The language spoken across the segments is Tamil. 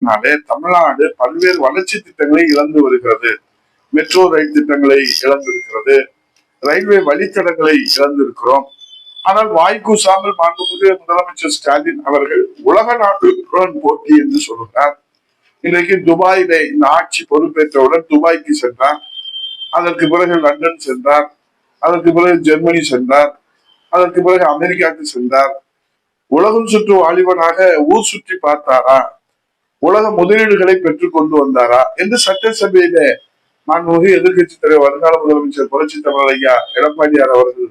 தமிழ்நாடு பல்வேறு வளர்ச்சி திட்டங்களை இழந்து வருகிறது. மெட்ரோ ரயில் திட்டங்களை இழந்திருக்கிறது. ரயில்வே வழித்தடங்களை இழந்திருக்கிறோம். ஆனால் வாய்க்கூசாமல் மாண்புமிகு முதலமைச்சர் ஸ்டாலின் அவர்கள் உலக நாட்டுடன் போட்டி என்று சொல்கிறார். இன்றைக்கு துபாயில இந்த ஆட்சி பொறுப்பேற்றவுடன் துபாய்க்கு சென்றார். அதற்கு பிறகு லண்டன் சென்றார். அதற்கு பிறகு ஜெர்மனி சென்றார். அதற்கு பிறகு அமெரிக்காவுக்கு சென்றார். உலகம் சுற்று வாலிபனாக ஊர் சுற்றி பார்த்தாரா? உலக முதலீடுகளை பெற்றுக் கொண்டு வந்தாரா என்று சட்டசபையில மாண்புமிகு எதிர்கட்சி தலைவர் வருங்கால முதலமைச்சர் புரட்சி தமிழர் ஐயா எடப்பாடியார் அவர்கள்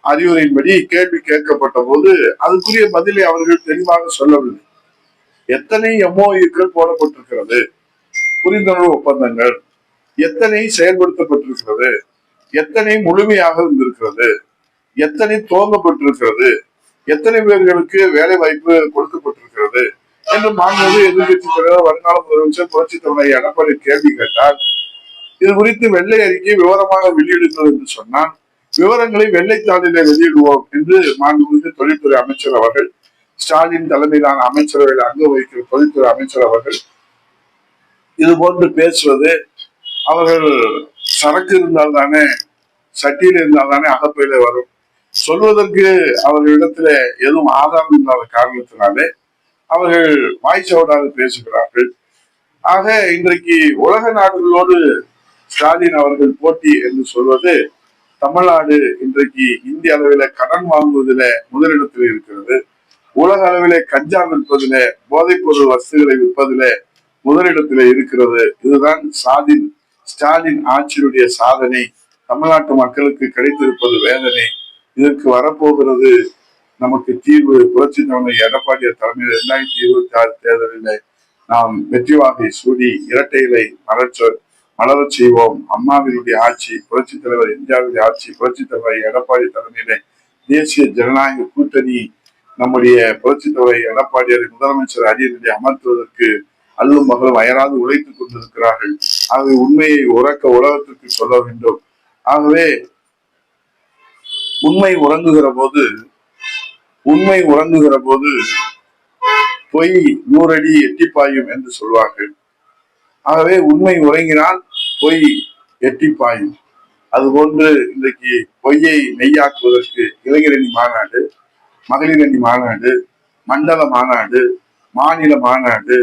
அறிவுரையின்படி கேள்வி கேட்கப்பட்ட போது அதுக்குரிய பதிலை அவர்கள் தெளிவாக சொல்லவில்லை. எத்தனை எம்ஓயுக்கள் போடப்பட்டிருக்கிறது, புரிந்துணர்வு ஒப்பந்தங்கள் எத்தனை செயல்படுத்தப்பட்டிருக்கிறது, எத்தனை முழுமையாக இருந்திருக்கிறது, எத்தனை துவங்கப்பட்டிருக்கிறது, எத்தனை பேர்களுக்கு வேலை வாய்ப்பு கொடுக்கப்பட்டிருக்கிறது என்று மாண்புமிகு எதிர்கட்சி தலைவர் வருங்கால முதலமைச்சர் புரட்சி தமிழர் எடப்பாடி கேள்வி கேட்டால் இது குறித்து வெள்ளை அறிக்கை விவரமாக வெளியிடுங்கள் என்று சொன்னால் விவரங்களை வெள்ளைத்தாளிலே வெளியிடுவோம் என்று மாண்புமிகு தொழில்துறை அமைச்சர் அவர்கள், ஸ்டாலின் தலைமையிலான அமைச்சரவையில் அங்க வகிக்கிற தொழில்துறை அமைச்சர் அவர்கள் இது போன்று பேசுவது, அவர்கள் சரக்கு இருந்தால் தானே சட்டியில் இருந்தால் தானே அகப்பையில வரும், சொல்வதற்கு அவர்களிடத்துல எதுவும் ஆதாரம் இல்லாத காரணத்தினாலே அவர்கள் வாய்ச்சவடாக பேசுகிறார்கள். ஆக இன்றைக்கு உலக நாடுகளோடு ஸ்டாலின் அவர்கள் போட்டி என்று சொல்வது, தமிழ்நாடு இன்றைக்கு இந்திய அளவில கடன் வாங்குவதில முதலிடத்தில் இருக்கிறது. உலக அளவிலே கஞ்சா விற்பதில, போதைப் பொருள் வசதிகளை விற்பதில முதலிடத்தில் இருக்கிறது. இதுதான் ஸ்டாலின் ஆட்சியுடைய சாதனை. தமிழ்நாட்டு மக்களுக்கு கிடைத்திருப்பது வேதனை. இதற்கு வரப்போகிறது நமக்கு தீர்வு. புரட்சி தலைவர் எடப்பாடியார் தலைமையில் 2026 தேர்தலில் நாம் வெற்றி வாகை சூடி இரட்டை இலை மலரச் செய்வோம். அம்மாவினுடைய ஆட்சி, புரட்சி தலைவர் எம்ஜிஆருடைய ஆட்சி, புரட்சி தலைவர் எடப்பாடி தலைமையில தேசிய ஜனநாயக கூட்டணி நம்முடைய புரட்சி தலைவர் எடப்பாடியாரை முதலமைச்சர் அரியணையை அமர்த்துவதற்கு அல்லும் மகளும் அயராது உழைத்துக் கொண்டிருக்கிறார்கள். ஆகவே உண்மையை உறக்க உலகத்திற்கு சொல்ல வேண்டும். ஆகவே உண்மை உறங்குகிற போது பொய் 100 அடி எட்டிப்பாயும் என்று சொல்வார்கள். ஆகவே உண்மை உறங்கினால் பொய் எட்டிப்பாயும். அதுபோன்று இன்றைக்கு பொய்யை மெய்யாக்குவதற்கு இளைஞரணி மாநாடு, மகளிரணி மாநாடு, மண்டல மாநாடு, மாநில மாநாடு,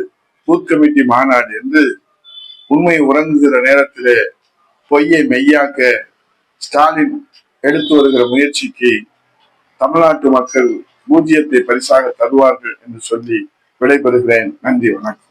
பூத் கமிட்டி மாநாடு என்று உண்மை உறங்குகிற நேரத்திலே பொய்யை மெய்யாக்க ஸ்டாலின் எடுத்து வருகிற முயற்சிக்கு தமிழ்நாட்டு மக்கள் பூஜ்ஜியத்தை பரிசாக தருவார்கள் என்று சொல்லி விடைபெறுகிறேன். நன்றி, வணக்கம்.